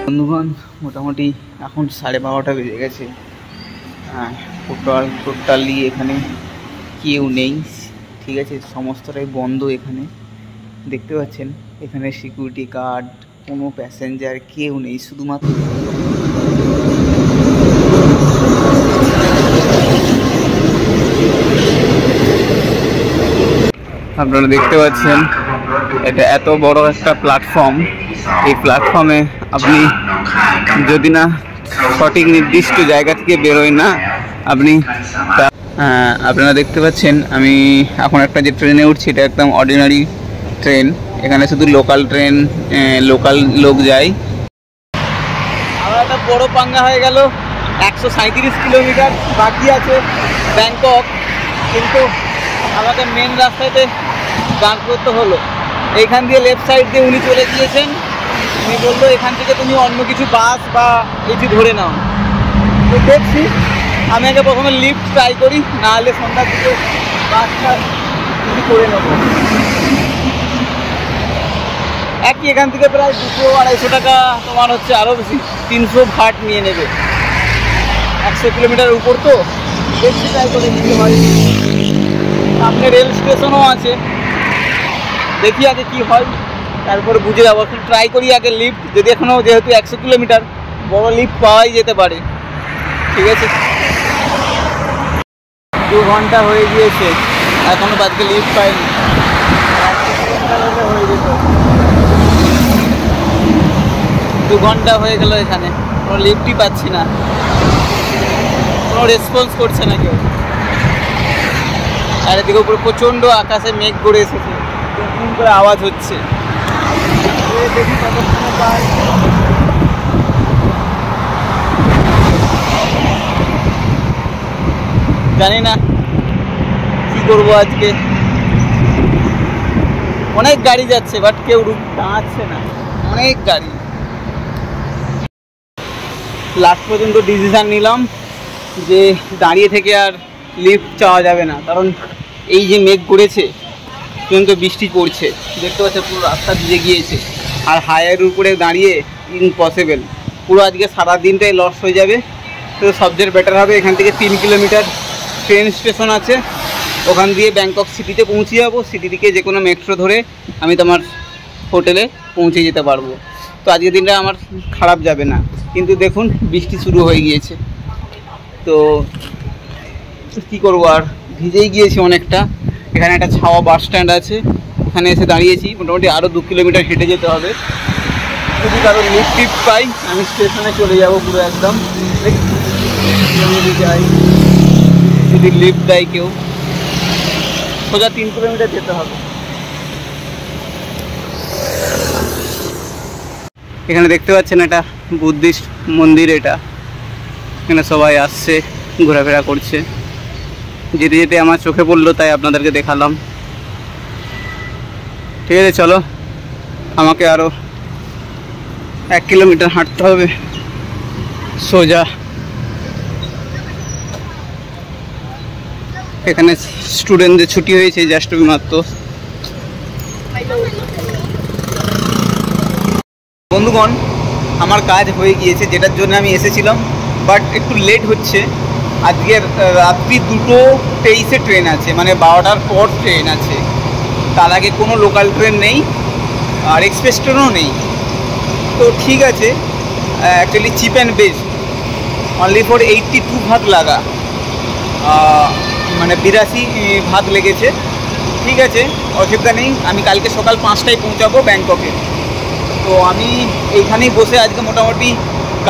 বন্ধুগণ, মোটামুটি এখন 12:30 বেজে গেছে। টোটালি এখানে কেউ নেই, ঠিক আছে, সমস্তটাই বন্ধ। এখানে দেখতে পাচ্ছেন, এখানে সিকিউরিটি গার্ড, কোনো প্যাসেঞ্জার কেউ নেই, শুধুমাত্র আপনারা দেখতে পাচ্ছেন এটা এত বড় একটা প্ল্যাটফর্ম। এই প্ল্যাটফর্মে আপনি যদি না সঠিক নির্দিষ্ট জায়গা থেকে বেরোয় না, আপনারা দেখতে পাচ্ছেন আমি এখন একটা যে ট্রেনে উঠছি, এটা একদম অর্ডিনারি ট্রেন। এখানে শুধু লোকাল ট্রেন, লোকাল লোক যায়। আবার একটা বড় পাঙ্গা হয়ে গেল। 137 কিলোমিটার বাকি আছে ব্যাংকক, কিন্তু আমাকে মেন রাস্তাতে দাঁড় করতে হলো। এইখান দিয়ে লেফট সাইড দিয়ে উনি চলে গিয়েছেন। উনি বললো এখান থেকে তুমি অন্য কিছু বাস বা কিছু ধরে নাও। তো দেখছি, আমি আগে প্রথমে লিফট ট্রাই করি, নাহলে সন্ধ্যার দিকে বাসটা কিছু করে নেবো। একই এখান থেকে প্রায় 200-250 টাকা তোমার হচ্ছে, আরও বেশি 300 ভাট নিয়ে নেবে। 100 কিলোমিটার উপর তো, দেখছি ট্রাই করে নিতে হয়। সামনে রেল স্টেশনও আছে, দেখি আগে কি হয়, তারপরে বুঝে যাবো। একটু ট্রাই করি আগে লিফট, যদি এখনও, যেহেতু 100 কিলোমিটার, বড় লিফট পাওয়াই যেতে পারে। ঠিক আছে, 2 ঘন্টা হয়ে গিয়েছে, এখনও বাদকে লিফট পাইনি। 100 কিলোমিটার হয়ে যেত। 2 ঘন্টা হয়ে গেল, এখানে কোনো লিফটই পাচ্ছি না, কোনো রেসপন্স করছে না কেউ। আর এদিকে উপরে প্রচণ্ড আকাশে মেঘ করে এসেছে, এরকম করে আওয়াজ হচ্ছে। দেখি কতক্ষণে পাই। জানি না কি করবো আজকে। অনেক গাড়ি যাচ্ছে, বাট কেউ দাঁড়াচ্ছে না, অনেক গাড়ি। লাস্ট পর্যন্ত ডিসিশান নিলাম যে দাঁড়িয়ে থেকে আর লিফট চাওয়া যাবে না, কারণ এই যে মেঘ করেছে, পর্যন্ত বৃষ্টি পড়ছে, দেখতে পাচ্ছে পুরো রাস্তা ভিজে গিয়েছে। আর হাইওয়ের উপরে দাঁড়িয়ে ইম্পসিবল, পুরো আজকে সারা দিনটাই লস হয়ে যাবে। তো সবচেয়ে বেটার হবে, এখান থেকে 3 কিলোমিটার ট্রেন স্টেশন আছে, ওখান দিয়ে ব্যাংকক সিটিতে পৌঁছে যাবো। সিটি থেকে যে কোনো মেট্রো ধরে আমি তোমার হোটেলে পৌঁছে যেতে পারবো। তো আজকের দিনটা আমার খারাপ যাবে না, কিন্তু দেখুন বৃষ্টি শুরু হয়ে গিয়েছে, তো কী করবো, আর ভিজেই গিয়েছি অনেকটা। এখানে একটা ছাওয়া বাস স্ট্যান্ড আছে, ওখানে এসে দাঁড়িয়েছি। মোটামুটি আরও 2 কিলোমিটার হেঁটে যেতে হবে। যদি কারো লিফট টিফট পাই, আমি স্টেশনে চলে যাব পুরো একদম। যদি যাই, যদি লিফট দেয় কেউ, সোজা 3 কিলোমিটার যেতে হবে। এখানে দেখতে পাচ্ছেন এটা বুদ্ধিস্ট মন্দির। এটা এখানে সবাই আসছে, ঘোরাফেরা করছে। যেতে যেতে আমার চোখে পড়লো, তাই আপনাদেরকে দেখালাম। ঠিক আছে, চলো, আমাকে আরও 1 কিলোমিটার হাঁটতে হবে সোজা। এখানে স্টুডেন্টদের ছুটি হয়েছে জাস্ট মাত্র। বন্ধুগণ, আমার কাজ হয়ে গিয়েছে, যেটার জন্য আমি এসেছিলাম, বাট একটু লেট হচ্ছে। আজকের রাত্রি 2:23-এ ট্রেন আছে, মানে 12টার পর ট্রেন আছে। তার আগে কোনো লোকাল ট্রেন নেই, আর এক্সপ্রেস ট্রেনও নেই। তো ঠিক আছে, actually chip and best, only for 82 ভাত লাগা, মানে 82 ভাত লেগেছে। ঠিক আছে, অসুবিধা নেই। আমি কালকে সকাল 5টায় পৌঁছাবো ব্যাংককে। তো আমি এইখানেই বসে আজকে মোটামুটি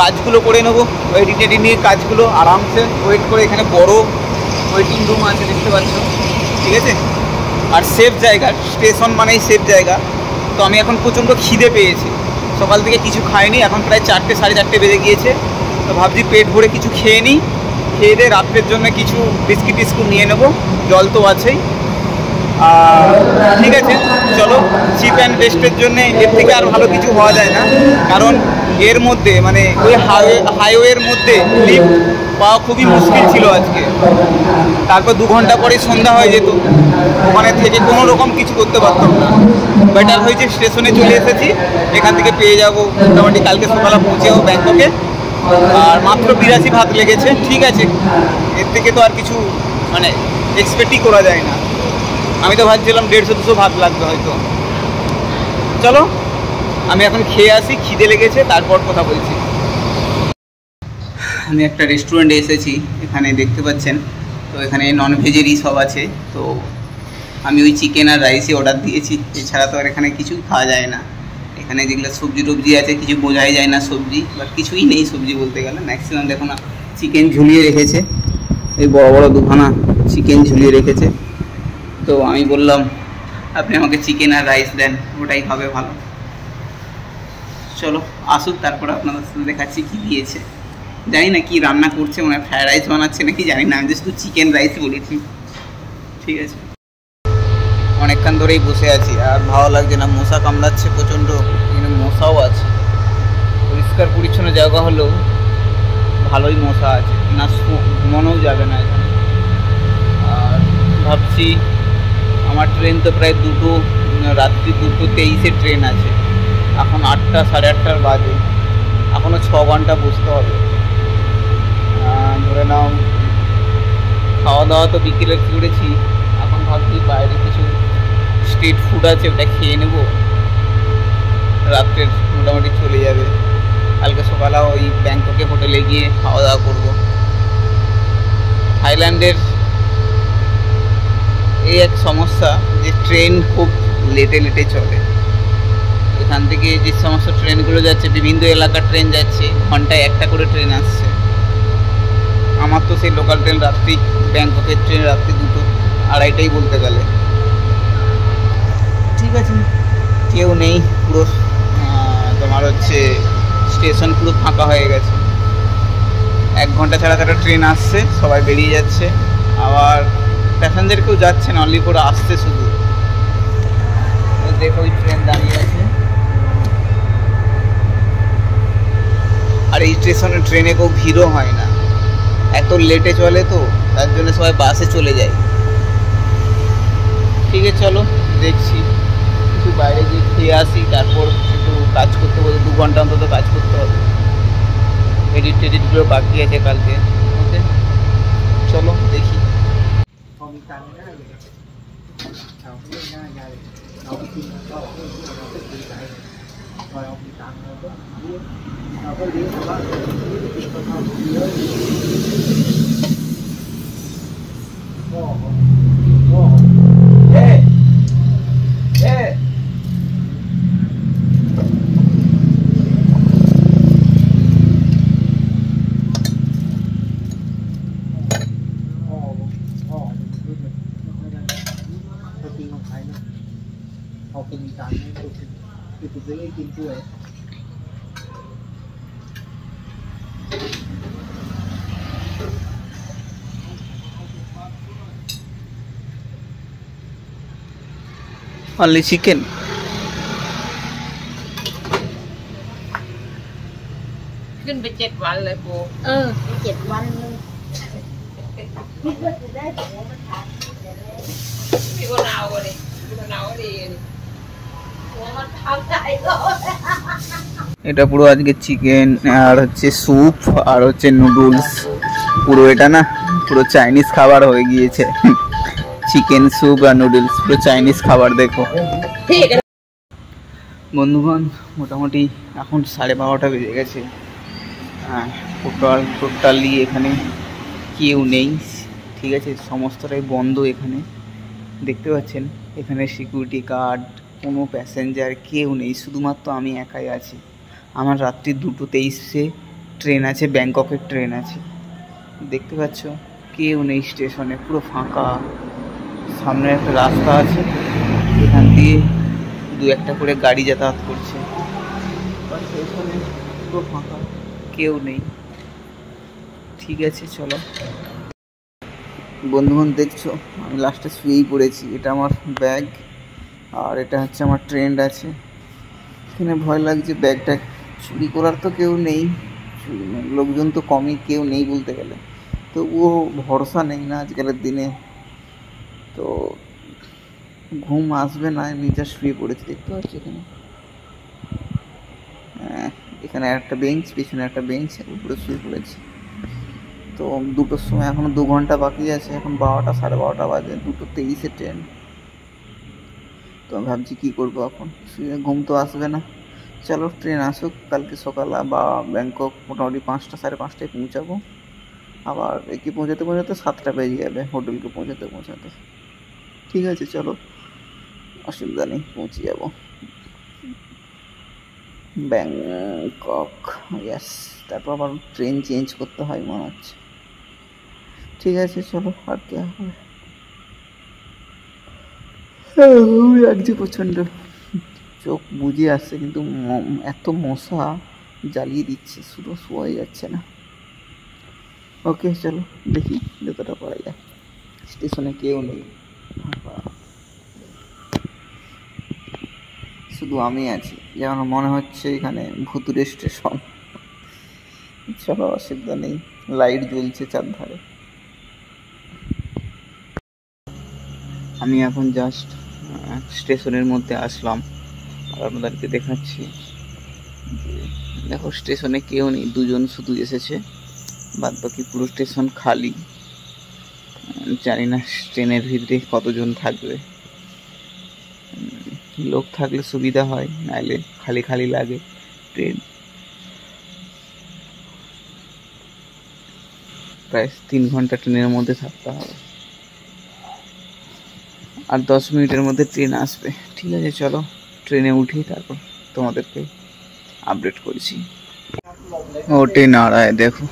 কাজগুলো করে নেবো, এডিটিংয়ের কাজগুলো আরামসে ওয়েট করে। এখানে বড় ওয়েটিং রুম আছে, দেখতে পাচ্ছ। ঠিক আছে, আর সেফ জায়গা, স্টেশন মানেই সেফ জায়গা। তো আমি এখন প্রচণ্ড খিদে পেয়েছি, সকাল থেকে কিছু খাইনি, এখন প্রায় 4টে 4:30 বেজে গিয়েছে। তো ভাবছি পেট ভরে কিছু খেয়ে নিই, খেয়ে দিয়ে রাত্রের জন্য কিছু বিস্কিট টিস্কুট নিয়ে নেবো, জল তো আছেই। ঠিক আছে চলো, চিপ অ্যান্ড বেস্টের জন্য এর থেকে আর ভালো কিছু হওয়া যায় না। কারণ এর মধ্যে মানে ওই হাইওয়ের মধ্যে লিফট পাওয়া খুবই মুশকিল ছিল আজকে। তারপর 2 ঘন্টা পরেই সন্ধ্যা হয়ে যেত, ওখানে থেকে কোনো রকম কিছু করতে পারতাম না। বেটার হয়েছে স্টেশনে চলে এসেছি, এখান থেকে পেয়ে যাবো মোটামুটি কালকে সকালে পৌঁছে যাবো ব্যাংককে। আর মাত্র 82 ভাত লেগেছে, ঠিক আছে, এর থেকে তো আর কিছু মানে এক্সপেক্টই করা যায় না। আমি তো ভাবছিলাম 150-200 ভাত লাগবে হয়তো। চলো আমি এখন খেয়ে আসি, খিদে লেগেছে, তারপর কথা বলছি। আমি একটা রেস্টুরেন্টে এসেছি, এখানে দেখতে পাচ্ছেন, তো এখানে ননভেজেরই সব আছে। তো আমি ওই চিকেন আর রাইসই অর্ডার দিয়েছি, এছাড়া তো আর এখানে কিছুই খাওয়া যায় না। এখানে যেগুলো সবজি টবজি আছে কিছু বোঝাই যায় না সবজি, বা কিছুই নেই সবজি বলতে গেলে। ম্যাক্সিমাম দেখো না চিকেন ঝুলিয়ে রেখেছে, এই বড় বড় দুখানা চিকেন ঝুলিয়ে রেখেছে। তো আমি বললাম আপনি আমাকে চিকেন আর রাইস দেন, ওটাই হবে ভালো। চলো আসুক, তারপরে আপনাদের সাথে দেখাচ্ছি কী দিয়েছে। জানি না কি রান্না করছে, মানে ফ্রায়েড রাইস বানাচ্ছে নাকি জানি না, আমি শুধু চিকেন রাইস বলেছি। ঠিক আছে, অনেকক্ষণ ধরেই বসে আছি আর ভালো লাগছে না, মশা কামড়াচ্ছে প্রচণ্ড, এখানে মশাও আছে। পরিষ্কার পরিচ্ছন্ন জায়গা হলেও ভালোই মশা আছে, না ঘুমানোও যাবে না এখানে। আর ভাবছি আমার ট্রেন তো প্রায় রাত্রি 2:23 ট্রেন আছে, এখন 8টা 8:30 বাজে, এখনও 6 ঘন্টা বসতে হবে। ধরে নাও খাওয়া দাওয়া তো বিকেলে করেছি, এখন ভাবছি বাইরে কিছু স্ট্রিট ফুড আছে ওটা খেয়ে নেব, রাত্রের মোটামুটি চলে যাবে। কালকে সকালে ওই ব্যাংককে হোটেলে গিয়ে খাওয়া দাওয়া করবো। থাইল্যান্ডের এই এক সমস্যা যে ট্রেন খুব লেটে লেটে চলে। এখান থেকে যে সমস্ত ট্রেনগুলো যাচ্ছে, বিভিন্ন এলাকার ট্রেন যাচ্ছে, ঘন্টায় একটা করে ট্রেন আসছে। আমার তো সেই লোকাল ট্রেন রাত্রি, ব্যাংককের ট্রেন রাত্রি 2টো 2:30 বলতে গেলে। ঠিক আছে, কেউ নেই, পুরো তোমার হচ্ছে স্টেশন পুরো ফাঁকা হয়ে গেছে। 1 ঘন্টা ছাড়া একটা ট্রেন আসছে, সবাই বেরিয়ে যাচ্ছে, আবার প্যাসেঞ্জার কেউ যাচ্ছে না, অনলি করে আসছে শুধু। দেখো ওই ট্রেন দাঁড়িয়ে আছে, আর এই স্টেশনে ট্রেনে কেউ ভিড়ও হয় না, এত লেটে চলে তো, তার জন্য সবাই বাসে চলে যায়। ঠিক আছে চলো দেখছি, একটু বাইরে গিয়ে খেয়ে আসি, তারপর একটু কাজ করতে হবে, 2 ঘন্টা অন্তত কাজ করতে হবে, এডিটগুলো বাকি আছে কালকে। ওকে চলো দেখি। Only chicken.ขึ้นไป7 วันเลยปู7 วันเลยคิดว่าจะได้แต่ว่ามันขาด พี่ก็เอาเลยพี่ก็เอาดีมันทำได้ก็ এটা পুরো আজকে চিকেন আর হচ্ছে স্যুপ আর হচ্ছে নুডলস, পুরো এটা না পুরো চাইনিজ খাবার হয়ে গিয়েছে। চিকেন স্যুপ আর নুডলস পুরো চাইনিজ খাবার। দেখো বন্ধুগণ, মোটামুটি এখন 12:30 বেজে গেছে। হ্যাঁ, টোটালি এখানে কেউ নেই, ঠিক আছে, সমস্তটাই বন্ধ এখানে। দেখতে পাচ্ছেন এখানে সিকিউরিটি গার্ড, কোনো প্যাসেঞ্জার কেউ নেই, শুধুমাত্র আমি একাই আছি। আমার রাত্রি 2:23 ট্রেন আছে, ব্যাংককের ট্রেন আছে। দেখতে পাচ্ছ কেউ নেই স্টেশনে, পুরো ফাঁকা। সামনে একটা রাস্তা আছে, এখান দিয়ে 2-1টা করে গাড়ি যাতায়াত করছে, স্টেশনে পুরো ফাঁকা, কেউ নেই। ঠিক আছে চলো, বন্ধুগণ দেখছো আমি লাস্টে শুয়েই পড়েছি। এটা আমার ব্যাগ আর এটা হচ্ছে আমার ট্রেন্ড আছে। এখানে ভয় লাগছে ব্যাগটা চুরি করার তো কেউ নেই, লোকজন তো কমই, কেউ নেই বলতে গেলে, তবুও ভরসা নেই না আজকালের দিনে। তো ঘুম আসবে না, আমি যা শুয়ে পড়েছি দেখতে পাচ্ছি এখানে। এখানে একটা বেঞ্চ, পিছনে একটা বেঞ্চ, উপরে শুয়ে পড়েছি। তো 2টোর সময়, এখনো 2 ঘন্টা বাকি আছে, এখন 12টা 12:30 বাজে, 2:23 ট্রেন। তো আমি ভাবছি কী করবো এখন, শুয়ে ঘুম তো আসবে না। চলো ট্রেন আসুক, কালকে সকালে বা ব্যাংকক মোটামুটি 5টা 5:30টায় পৌঁছাবো। আবার একে পৌঁছাতে 7টা বেজে যাবে, হোটেলকে পৌঁছাতে। ঠিক আছে চলো, অসুবিধা নেই, পৌঁছে যাবো ব্যাংকক। ইয়াস, তারপর আবার ট্রেন চেঞ্জ করতে হয় মনে হচ্ছে। ঠিক আছে চলো, আর কি হবে। লাগছে প্রচণ্ড, চোখ বুঝে আসছে, কিন্তু এত মশা জ্বালিয়ে দিচ্ছে, শুধু শোয়াই যাচ্ছে না। ওকে চলো, দেখি যতটা পারা যায়। স্টেশনে কেউ নেই, শুধু আমি আছি, যেমন মনে হচ্ছে এখানে ভুতুরে স্টেশন। চলো অসুবিধা নেই, লাইট জ্বলছে চারধারে। আমি এখন জাস্ট স্টেশনের মধ্যে আসলাম, আর আপনাদেরকে দেখাচ্ছি। দেখো স্টেশনে কেউ নেই, 2জন শুধু এসেছে, বাদ বাকি পুরো স্টেশন খালি। জানি না ট্রেনের ভিতরে কতজন থাকবে, লোক থাকলে সুবিধা হয়, নাহলে খালি খালি লাগে ট্রেন। প্রায় 3 ঘন্টা ট্রেনের মধ্যে থাকতে হবে, আর 10 মিনিটের মধ্যে ট্রেন আসবে। ঠিক আছে চলো ট্রেনে উঠি, তারপর তোমাদেরকে আপডেট করছি। ও ট্রেন आ रहा है देखो।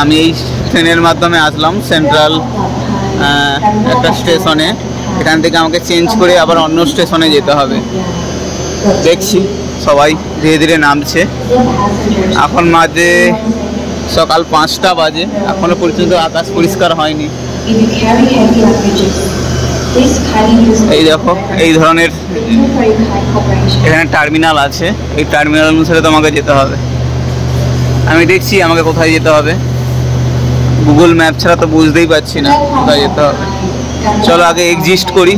আমি এই ট্রেনের মাধ্যমে আসলাম সেন্ট্রাল একটা স্টেশনে। এখান থেকে আমাকে চেঞ্জ করে আবার অন্য স্টেশনে যেতে হবে। দেখছি সবাই ধীরে ধীরে নামছে। এখন মাঝে সকাল 5টা বাজে, এখনো পর্যন্ত আকাশ পরিষ্কার হয়নি। এই দেখো এই ধরনের এখানে টার্মিনাল আছে, এই টার্মিনাল অনুসারে তোমাকে যেতে হবে। আমি দেখছি আমাকে কোথায় যেতে হবে, গুগল ম্যাপ ছাড়া তো বুঝতেই পারছি না কোথায় যেতে হবে। চলো আগে এক্সিস্ট করি।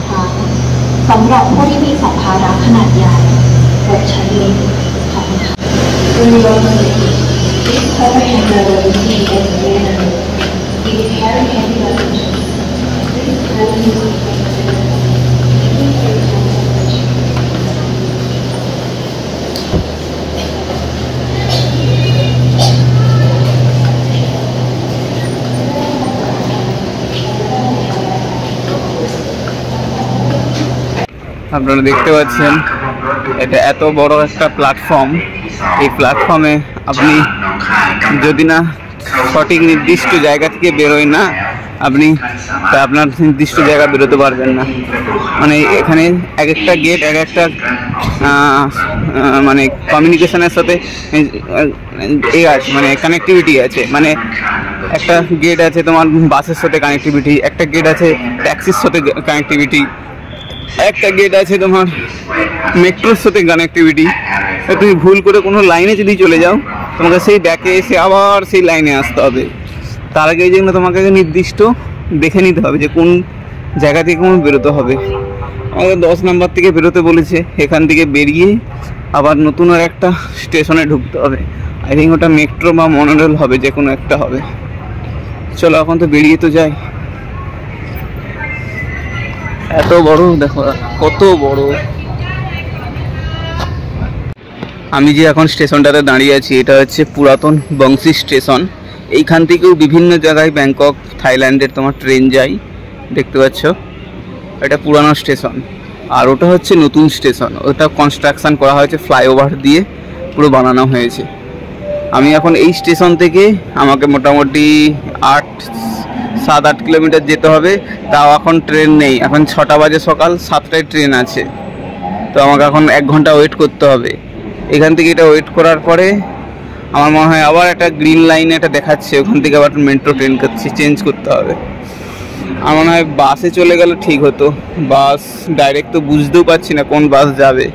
আপনারা দেখতে পাচ্ছেন এটা এত বড় একটা প্ল্যাটফর্ম। এই প্ল্যাটফর্মে আপনি যদি না সঠিক নির্দিষ্ট জায়গা থেকে বেরোয় না, আপনি তা আপনার নির্দিষ্ট জায়গা বেরোতে পারবেন না। মানে এখানে এক একটা গেট এক একটা মানে কমিউনিকেশনের সাথে এ আছে, মানে কানেক্টিভিটি আছে। মানে একটা গেট আছে তোমার বাসের সাথে কানেক্টিভিটি, একটা গেট আছে ট্যাক্সির সাথে কানেক্টিভিটি, একটা গেট আছে তোমার মেট্রোর সাথে কানেক্টিভিটি। তুমি ভুল করে কোনো লাইনে যদি চলে যাও, তোমাকে সেই ব্যাকে এসে আবার সেই লাইনে আসতে হবে। তার আগে এই জন্য তোমাকে নির্দিষ্ট দেখে নিতে হবে যে কোন জায়গা থেকে কোন বেরোতে হবে। আমাদের 10 নম্বর থেকে বেরোতে বলেছে, এখান থেকে বেরিয়ে আবার নতুন আর একটা স্টেশনে ঢুকতে হবে। আই থিঙ্ক ওটা মেট্রো বা মনোরেল হবে, যে কোনো একটা হবে। চলো এখন তো বেরিয়ে তো যাই। এত বড় দেখো, কত বড়। আমি যে এখন স্টেশনটাতে দাঁড়িয়ে আছি এটা হচ্ছে পুরাতন বংশী স্টেশন। এইখান থেকেও বিভিন্ন জায়গায় ব্যাংকক থাইল্যান্ডের তোমার ট্রেন যায়, দেখতে পাচ্ছ। এটা পুরানো স্টেশন। আর ওটা হচ্ছে নতুন স্টেশন, ওটা কনস্ট্রাকশন করা হয়েছে, ফ্লাইওভার দিয়ে পুরো বানানো হয়েছে। আমি এখন এই স্টেশন থেকে আমাকে মোটামুটি 7-8 কিলোমিটার যেতে হবে। তাও এখন ট্রেন নেই, এখন 6টা বাজে সকাল, 7টায় ট্রেন আছে। তো আমাকে এখন 1 ঘন্টা ওয়েট করতে হবে। এখান থেকে এটা ওয়েট করার পরে আমার মনে হয় আবার একটা গ্রিন লাইন এটা দেখাচ্ছে, ওখান থেকে আবার মেট্রো ট্রেন চেঞ্জ করতে হবে। আমার মনে হয় বাসে চলে গেলে ঠিক হতো, বাস ডাইরেক্ট তো বুঝতেও পারছি না কোন বাস যাবে।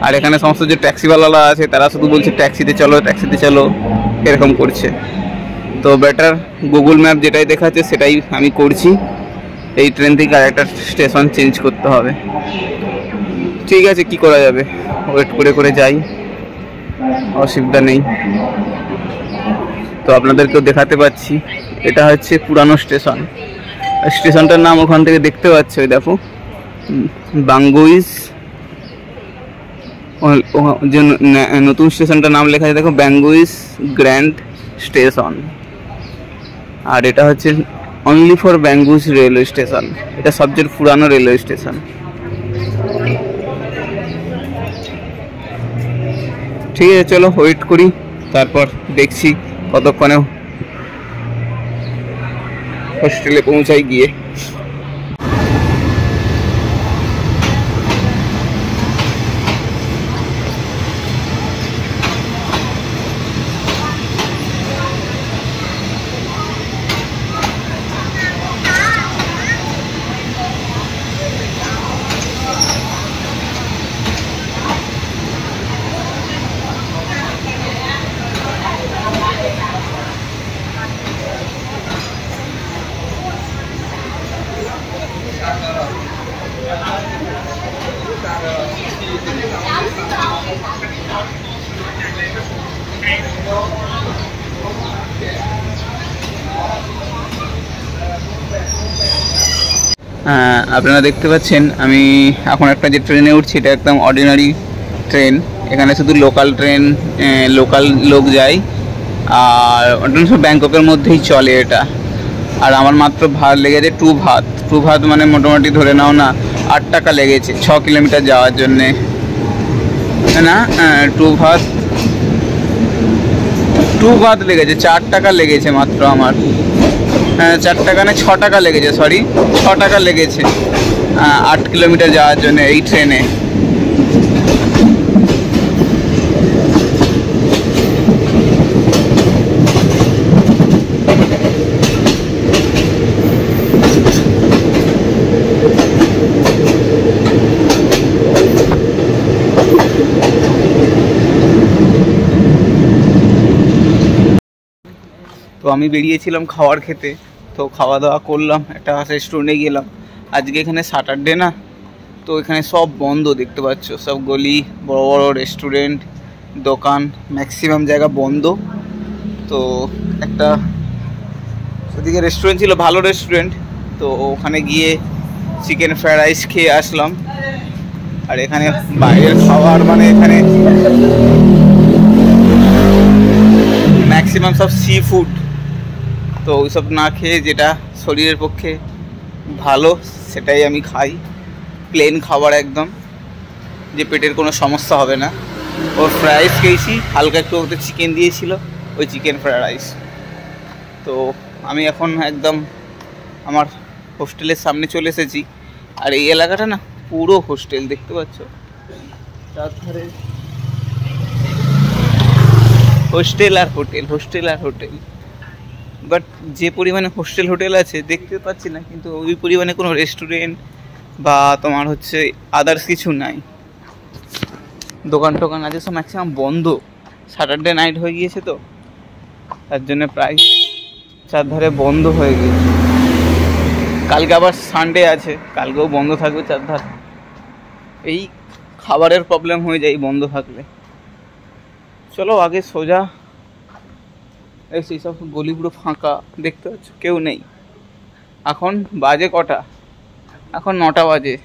আর এখানে সমস্ত যে ট্যাক্সিওয়ালারা আছে তারা শুধু বলছে ট্যাক্সিতে চলো এরকম করছে। তো বেটার গুগল ম্যাপ যেটাই দেখাচ্ছে সেটাই আমি করছি। এই ট্রেন থেকে আরেকটা স্টেশন চেঞ্জ করতে হবে। ঠিক আছে, কি করা যাবে, ওয়েট করে যাই, অসুবিধা নেই। তো আপনাদেরকেও দেখাতে পাচ্ছি এটা হচ্ছে পুরানো স্টেশন। স্টেশনটার নাম ওখান থেকে দেখতে পাচ্ছ, ওই দেখো বাঙ্গুইস। যে নতুন স্টেশনটার নাম লেখা আছে দেখো, ব্যাঙ্গুইস গ্র্যান্ড স্টেশন। আর এটা হচ্ছে অনলি ফর ব্যাঙ্গুইস রেলওয়ে স্টেশন, এটা সবচেয়ে পুরানো রেলওয়ে স্টেশন। ঠিক আছে, চলো ওয়েট করি, তারপর দেখছি কতক্ষণে হোস্টেলে পৌঁছাই গিয়ে। আপনারা দেখতে পাচ্ছেন আমি এখন একটা যে ট্রেনে উঠছি এটা একদম অর্ডিনারি ট্রেন। এখানে শুধু লোকাল ট্রেন, লোকাল লোক যায়। আর সব ব্যাংককের মধ্যেই চলে এটা। আর আমার মাত্র ভাত লেগেছে টু ভাত, মানে মোটামুটি ধরে নাও না 8 টাকা লেগেছে 6 কিলোমিটার যাওয়ার জন্যে না। টু ভাত লেগেছে 4 টাকা লেগেছে মাত্র আমার। 4 টাকা না 6 টাকা লেগেছে, সরি 6 টাকা লেগেছে 8 কিলোমিটার যাওয়ার জন্য এই ট্রেনে। তো আমি বেরিয়েছিলাম খাওয়ার খেতে, তো খাওয়া দাওয়া করলাম, একটা রেস্টুরেন্টে গেলাম। আজকে এখানে স্যাটারডে না, তো এখানে সব বন্ধ দেখতে পাচ্ছ, সব গলি, বড় বড় রেস্টুরেন্ট, দোকান, ম্যাক্সিমাম জায়গা বন্ধ। তো একটা ওদিকে রেস্টুরেন্ট ছিল, ভালো রেস্টুরেন্ট, তো ওখানে গিয়ে চিকেন ফ্রাইড রাইস খেয়ে আসলাম। আর এখানে বাইরের খাবার মানে এখানে ম্যাক্সিমাম সব সি ফুড, তো ওইসব না খেয়ে যেটা শরীরের পক্ষে ভালো সেটাই আমি খাই। প্লেন খাবার একদম, যে পেটের কোনো সমস্যা হবে না। ওর ফ্রাইড রাইস খেয়েছি, হালকা একটু ওতে চিকেন দিয়েছিল, ওই চিকেন ফ্রাইড রাইস। তো আমি এখন একদম আমার হোস্টেলের সামনে চলে এসেছি। আর এই এলাকাটা না পুরো হোস্টেল, দেখতে পাচ্ছ চারধারে হোস্টেল আর হোটেল। বাট যে পরিমাণে হোস্টেল হোটেল আছে দেখতে পাচ্ছি না, কিন্তু ওই পরিমাণে কোনো রেস্টুরেন্ট বা তোমার হচ্ছে আদার্স কিছু নাই। দোকান টোকান আছে সব ম্যাক্সিমাম বন্ধ, স্যাটারডে নাইট হয়ে গিয়েছে তো, তার জন্য প্রায় চারধারে বন্ধ হয়ে গিয়েছে। কালকে আবার সানডে আছে, কালকেও বন্ধ থাকবে চারধার। এই খাবারের প্রবলেম হয়ে যায় বন্ধ থাকলে। চলো আগে সোজা এই সেই সব গলি পুরো ফাঁকা, দেখতে পাচ্ছ কেউ নেই। এখন বাজে কটা? এখন 9টা বাজে।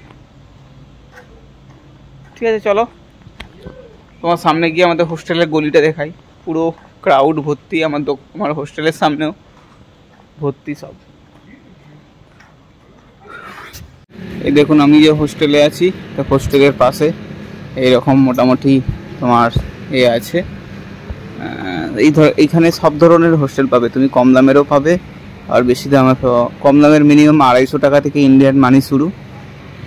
ঠিক আছে চলো তোমার সামনে গিয়ে আমাদের হোস্টেলের গলিটা দেখাই। পুরো ক্রাউড ভর্তি, আমার হোস্টেলের সামনেও ভর্তি সব। এই দেখুন আমি যে হোস্টেলে আছি, হোস্টেলের পাশে এইরকম মোটামুটি তোমার আছে। এইখানে সব ধরনের হোস্টেল পাবে, তুমি কম দামেরও পাবে আর বেশি দামে। কম দামের মিনিমাম 250 টাকা থেকে ইন্ডিয়ান মানি শুরু,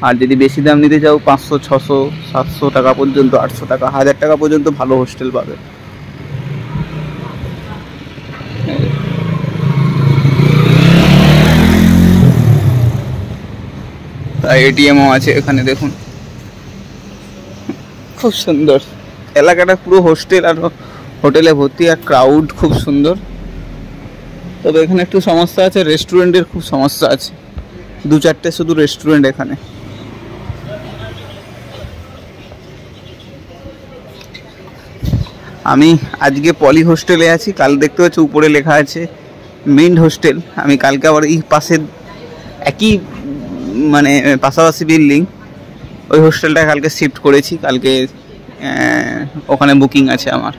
আর যদি বেশি দাম নিতে চাও 500, 600, 700 টাকা পর্যন্ত, 800 টাকা, 1000 টাকা পর্যন্ত ভালো হোস্টেল পাবে। তাই এটিএমও আছে এখানে দেখুন, খুব সুন্দর এলাকাটা, পুরো হোস্টেল আর হোটেলে ভর্তি, আর ক্রাউড খুব সুন্দর। তবে এখানে একটু সমস্যা আছে, রেস্টুরেন্টের খুব সমস্যা আছে, 2-4টে শুধু রেস্টুরেন্ট এখানে। আমি আজকে পলি হোস্টেলে আছি, কাল দেখতে পাচ্ছি উপরে লেখা আছে মিন্ট হোস্টেল। আমি কালকে আবার এই পাশের একই মানে পাশাপাশি বিল্ডিং, ওই হোস্টেলটা কালকে শিফট করেছি, কালকে ওখানে বুকিং আছে আমার।